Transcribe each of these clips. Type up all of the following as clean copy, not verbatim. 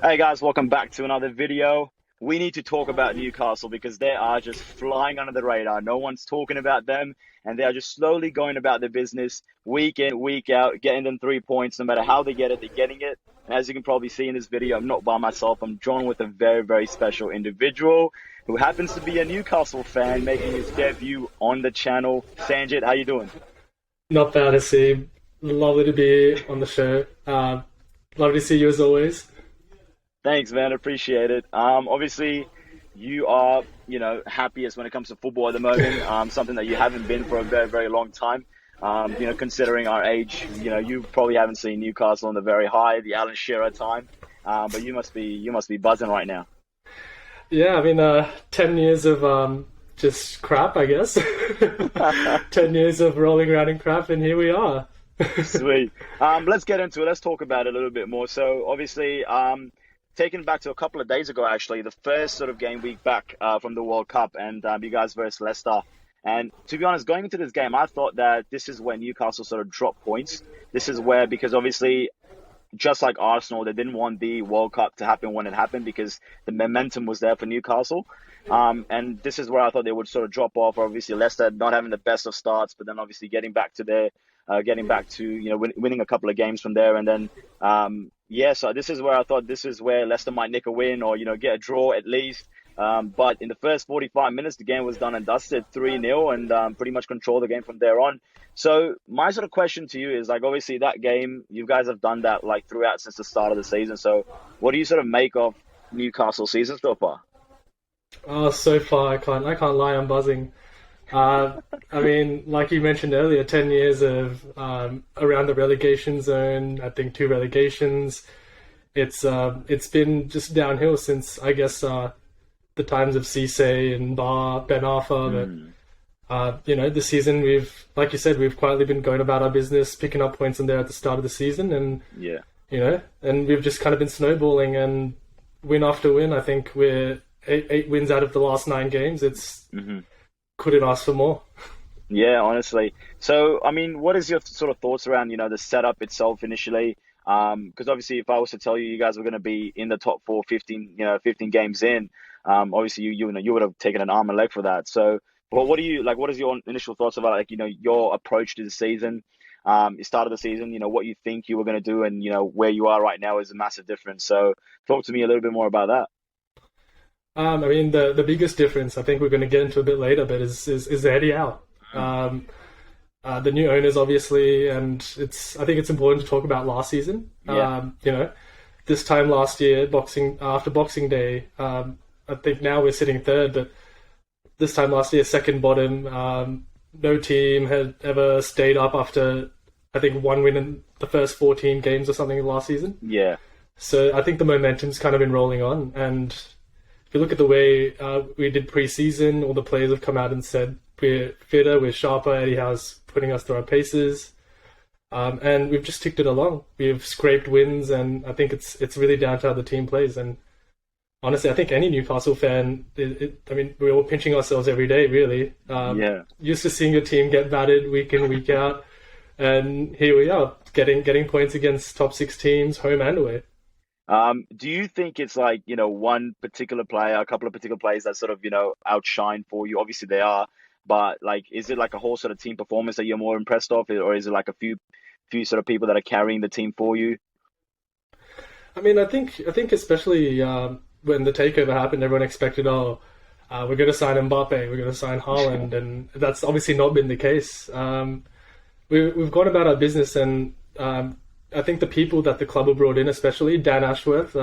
Hey guys, welcome back to another video. We need to talk about Newcastle because they are just flying under the radar. No one's talking about them, and they are just slowly going about their business week in, week out, getting them 3 points. No matter how they get it, they're getting it. And as you can probably see in this video, I'm not by myself. I'm joined with a very, very special individual who happens to be a Newcastle fan making his debut on the channel. Sanjit, how you doing? Not bad to see. Lovely to be on the show. Lovely to see you as always. Thanks, man. Appreciate it. Obviously, you are, happiest when it comes to football at the moment. Something that you haven't been for a very, very long time. Considering our age, you probably haven't seen Newcastle on the very high, the Alan Shearer time. But you must be buzzing right now. Yeah, 10 years of just crap, I guess. 10 years of rolling around in crap, and here we are. Sweet. Let's get into it. Let's talk about it a little bit more. So, obviously, taken back to a couple of days ago, actually, the first sort of game week back from the World Cup, and you guys versus Leicester. And to be honest, going into this game, I thought that this is where Newcastle sort of dropped points. This is where, because obviously, just like Arsenal, they didn't want the World Cup to happen when it happened because the momentum was there for Newcastle. And this is where I thought they would sort of drop off. Obviously, Leicester not having the best of starts, but then obviously winning a couple of games from there, and then so this is where I thought this is where Leicester might nick a win or get a draw at least. But in the first 45 minutes, the game was done and dusted, 3-0, and pretty much control the game from there on. So my sort of question to you is, like, obviously that game, you guys have done that like throughout since the start of the season. So what do you sort of make of Newcastle season so far? Oh, so far I can't lie, I'm buzzing. Like you mentioned earlier, 10 years of around the relegation zone. I think two relegations. It's been just downhill since, I guess, the times of Cisse and Ben Arfa. But this season like you said, we've quietly been going about our business, picking up points in there at the start of the season, and and we've just kind of been snowballing and win after win. I think we're eight wins out of the last 9 games. It's couldn't ask for more. Yeah, honestly. So, I mean, what is your sort of thoughts around, the setup itself initially? Because obviously, if I was to tell you guys were going to be in the top 4, 15 games in, obviously you would have taken an arm and leg for that. So, but what is your initial thoughts about your approach to the season? You started the season, what you think you were going to do, and where you are right now is a massive difference. So, talk to me a little bit more about that. The biggest difference, I think we're going to get into a bit later, but is Eddie Howe. The new owners, obviously, and I think it's important to talk about last season. Yeah. This time last year, after Boxing Day, I think now we're sitting third, but this time last year, second bottom. No team had ever stayed up after, I think, one win in the first 14 games or something last season. Yeah. So I think the momentum's kind of been rolling on, and if you look at the way we did pre-season, all the players have come out and said we're fitter, we're sharper. Eddie Howe's putting us through our paces, and we've just ticked it along. We've scraped wins, and I think it's really down to how the team plays. And honestly, I think any Newcastle fan, we're all pinching ourselves every day, really. Used to seeing your team get battered week in, week out, and here we are getting points against top 6 teams, home and away. Do you think it's like, one particular player, a couple of particular players that sort of, outshine for you? Obviously they are, but like, is it like a whole sort of team performance that you're more impressed of, or is it like a few sort of people that are carrying the team for you? I think especially when the takeover happened, everyone expected, we're going to sign Mbappe, we're going to sign Haaland, and that's obviously not been the case. We've gone about our business, and I think the people that the club have brought in, especially Dan Ashworth,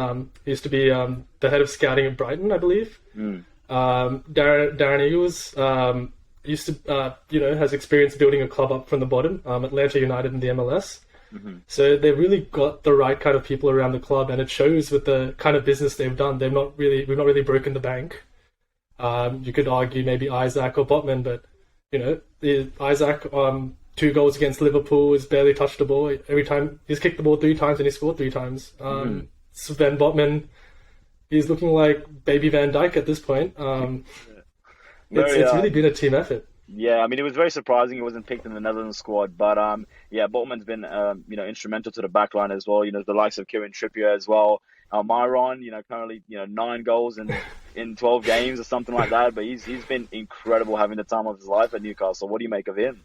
used to be the head of scouting at Brighton, I believe. Darren Eagles used to, has experience building a club up from the bottom, Atlanta United in the MLS. So they've really got the right kind of people around the club, and it shows with the kind of business they've done. We've not really broken the bank. You could argue maybe Isaac or Botman, but Isaac. 2 goals against Liverpool, has barely touched the ball. Every time he's kicked the ball 3 times and he scored 3 times. Sven Botman, he's looking like baby Van Dijk at this point. It's really been a team effort. Yeah, it was very surprising he wasn't picked in the Netherlands squad, but Botman's been instrumental to the back line as well. The likes of Kieran Trippier as well. Almiron, currently, 9 goals in 12 games or something like that. But he's been incredible, having the time of his life at Newcastle. What do you make of him?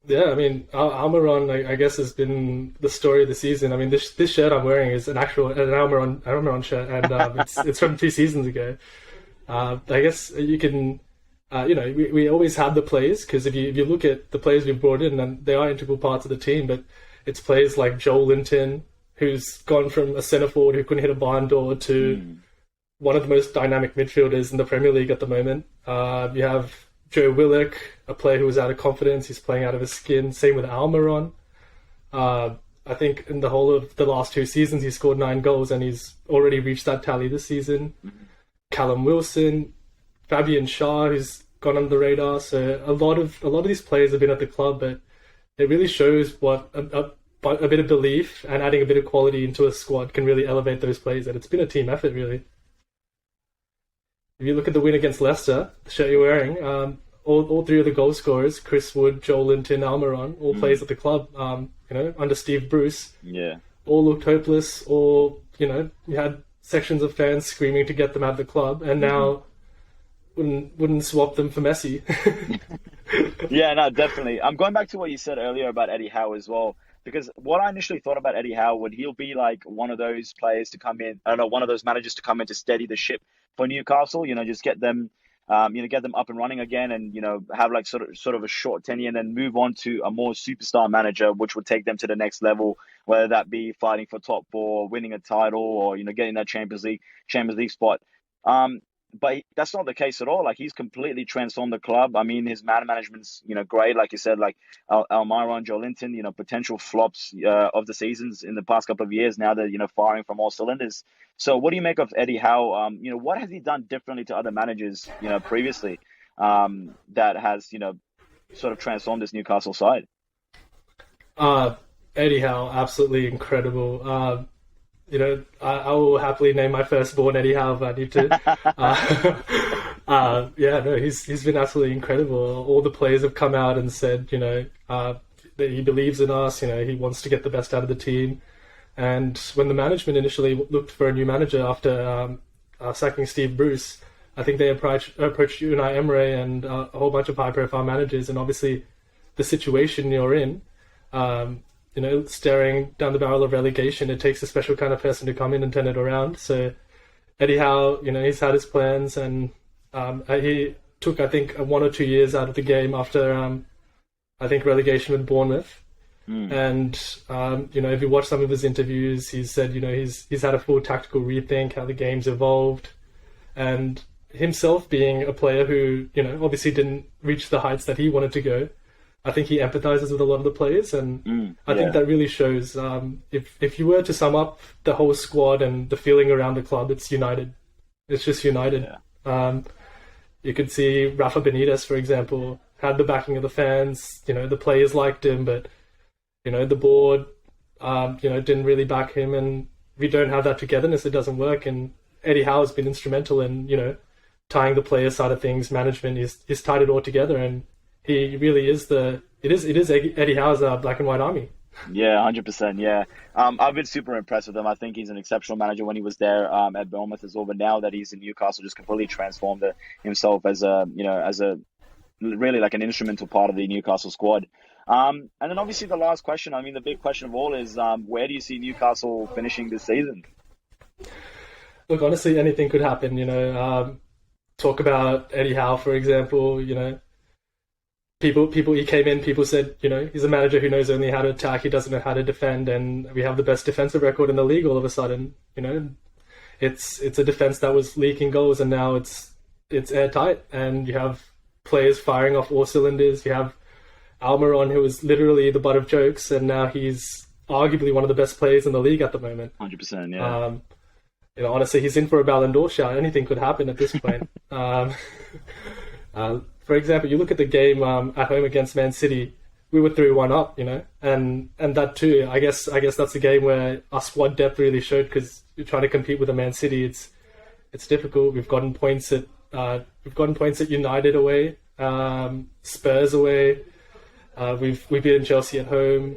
Yeah, I mean, Almiron, I guess, has been the story of the season. I mean, this shirt I'm wearing is an Almiron shirt, and it's from 2 seasons ago. I guess you can, we always had the players, because if you look at the players we've brought in, and they are integral parts of the team, but it's players like Joel Linton, who's gone from a centre forward who couldn't hit a barn door to one of the most dynamic midfielders in the Premier League at the moment. You have Joe Willock, a player who was out of confidence. He's playing out of his skin. Same with Almiron. I think in the whole of the last 2 seasons, he's scored 9 goals, and he's already reached that tally this season. Callum Wilson, Fabian Schär, who's gone under the radar. So a lot of these players have been at the club, but it really shows what a bit of belief and adding a bit of quality into a squad can really elevate those players. And it's been a team effort, really. If you look at the win against Leicester, the shirt you're wearing, all 3 of the goal scorers, Chris Wood, Joel Linton, Almiron, all players at the club, under Steve Bruce. Yeah. All looked hopeless, or, you had sections of fans screaming to get them out of the club, and now wouldn't swap them for Messi. Yeah, no, definitely. I'm going back to what you said earlier about Eddie Howe as well, because what I initially thought about Eddie Howe, would he'll be like one of those players to come in, I don't know, one of those managers to come in to steady the ship for Newcastle, just get them, get them up and running again, and have like sort of a short tenure, and then move on to a more superstar manager, which would take them to the next level, whether that be fighting for top 4, winning a title, or getting that Champions League spot. But that's not the case at all. Like, he's completely transformed the club. I mean, his man management's great, like you said, like Almiron, Joelinton, potential flops of the seasons in the past couple of years. Now they're firing from all cylinders. So what do you make of Eddie Howe? What has he done differently to other managers previously that has sort of transformed this Newcastle side? Eddie Howe, absolutely incredible. I will happily name my firstborn Eddie Howe if I need to. He's been absolutely incredible. All the players have come out and said, that he believes in us. He wants to get the best out of the team. And when the management initially looked for a new manager after sacking Steve Bruce, I think they approached Unai Emery and a whole bunch of high-profile managers. And obviously, the situation you're in. Staring down the barrel of relegation, it takes a special kind of person to come in and turn it around. So Eddie Howe, he's had his plans, and he took, I think, 1 or 2 years out of the game after, I think, relegation with Bournemouth. And, if you watch some of his interviews, he's said, he's had a full tactical rethink, how the game's evolved, and himself being a player who, obviously didn't reach the heights that he wanted to go. I think he empathizes with a lot of the players, and I think that really shows. If you were to sum up the whole squad and the feeling around the club, it's united. It's just united. Yeah. You could see Rafa Benitez, for example, had the backing of the fans. The players liked him, but the board, didn't really back him. And if you don't have that togetherness, it doesn't work. And Eddie Howe has been instrumental in tying the player side of things. Management is tied it all together, and he really is it is Eddie Howe's black and white army. Yeah, 100%. Yeah, I've been super impressed with him. I think he's an exceptional manager when he was there at Bournemouth as well. But now that he's in Newcastle, just completely transformed himself as a really like an instrumental part of the Newcastle squad. And then obviously the last question. I mean, the big question of all is where do you see Newcastle finishing this season? Look, honestly, anything could happen. Talk about Eddie Howe, for example. People, he came in, people said, he's a manager who knows only how to attack, he doesn't know how to defend, and we have the best defensive record in the league all of a sudden. It's a defense that was leaking goals, and now it's airtight, and you have players firing off all cylinders. You have Almiron, who was literally the butt of jokes, and now he's arguably one of the best players in the league at the moment. 100%, yeah. Honestly, he's in for a Ballon d'Or shot. Anything could happen at this point. For example, you look at the game at home against Man City, we were 3-1 up, and that too, I guess that's the game where our squad depth really showed, because you're trying to compete with a Man City. It's difficult. We've gotten points at United away, Spurs away. We've beaten Chelsea at home.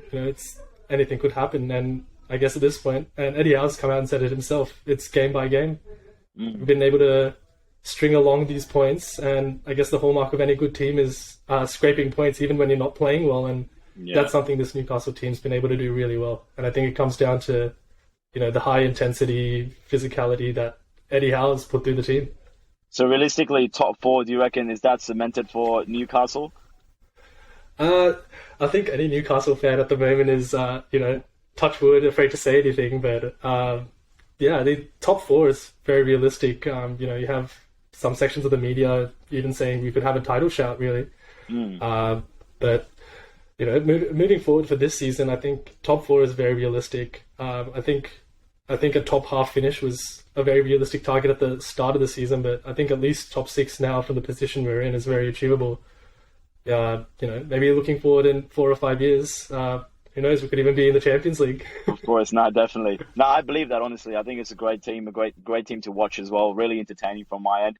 Anything could happen, and I guess, at this point. And Eddie Howe's come out and said it himself. It's game by game. Mm. We've been able to string along these points, and I guess the hallmark of any good team is scraping points even when you're not playing well, and that's something this Newcastle team's been able to do really well. And I think it comes down to, the high intensity, physicality that Eddie Howe's put through the team. So realistically, top four, do you reckon, is that cemented for Newcastle? I think any Newcastle fan at the moment is, touch wood, afraid to say anything, but the top four is very realistic. You have some sections of the media even saying we could have a title shout, really. But moving forward for this season, I think top four is very realistic. I think a top half finish was a very realistic target at the start of the season, but I think at least top six now from the position we're in is very achievable. Maybe looking forward in 4 or 5 years, who knows, we could even be in the Champions League. Of course, no, definitely. No, I believe that, honestly. I think it's a great team, a great team to watch as well. Really entertaining from my end.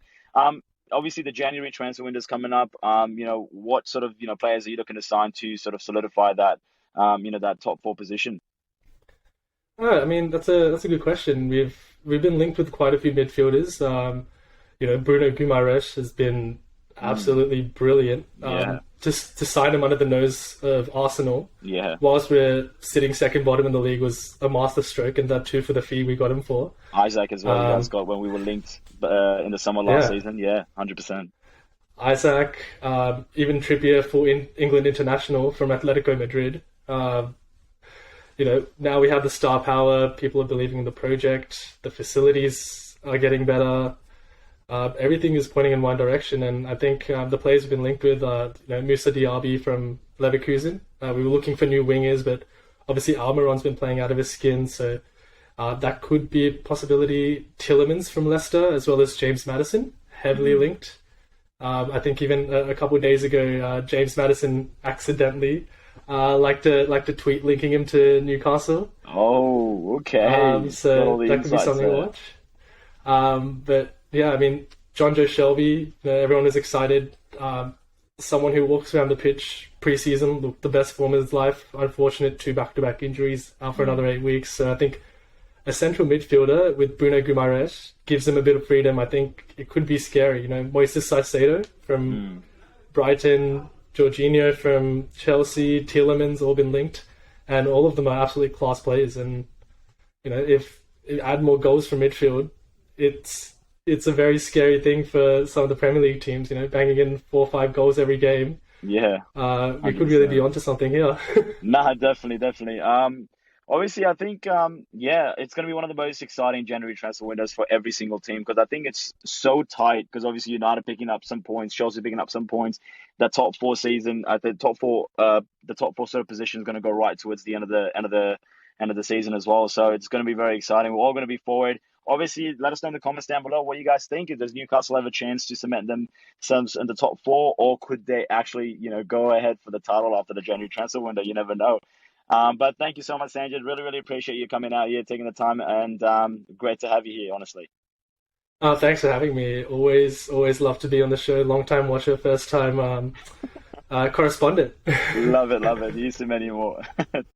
Obviously, the January transfer window is coming up. What sort of players are you looking to sign to sort of solidify that that top four position? I mean, that's a good question. We've been linked with quite a few midfielders. Bruno Guimaraes has been absolutely brilliant. Just to sign him under the nose of Arsenal, whilst we're sitting second bottom in the league, was a masterstroke, and that too for the fee we got him for. Isaac as well, you guys got when we were linked in the summer last season. 100%. Isaac, even Trippier for England international from Atletico Madrid. Now we have the star power. People are believing in the project. The facilities are getting better. Everything is pointing in one direction, and I think the players have been linked with Moussa Diaby from Leverkusen. We were looking for new wingers, but obviously Almiron's been playing out of his skin, so that could be a possibility. Tielemans from Leicester, as well as James Maddison, heavily linked. I think even a couple of days ago, James Maddison accidentally liked a tweet linking him to Newcastle. Oh, okay. So that could be something to watch. But yeah, I mean, John Joe Shelby, everyone is excited. Someone who walks around the pitch pre-season, looked the best form of his life. Unfortunate 2 back-to-back injuries out for another 8 weeks. So I think a central midfielder with Bruno Guimaraes gives him a bit of freedom. I think it could be scary. Moises Caicedo from Brighton, Jorginho from Chelsea, Tielemans, all been linked, and all of them are absolutely class players. And if you add more goals from midfield, it's a very scary thing for some of the Premier League teams, banging in 4 or 5 goals every game. Yeah. We could really be onto something here. Nah, definitely. Obviously, I think, it's going to be one of the most exciting January transfer windows for every single team, because I think it's so tight, because obviously United picking up some points, Chelsea picking up some points. That top four season, the top four sort of position is going to go right towards the end of the season as well. So it's going to be very exciting. We're all going to be forward. Obviously, let us know in the comments down below what you guys think. Does Newcastle have a chance to cement themselves in the top four, or could they actually, go ahead for the title after the January transfer window? You never know. But thank you so much, Sanjay. Really, really appreciate you coming out here, taking the time, and great to have you here, honestly. Thanks for having me. Always love to be on the show. Long time watcher, first time correspondent. Love it. Use so many more.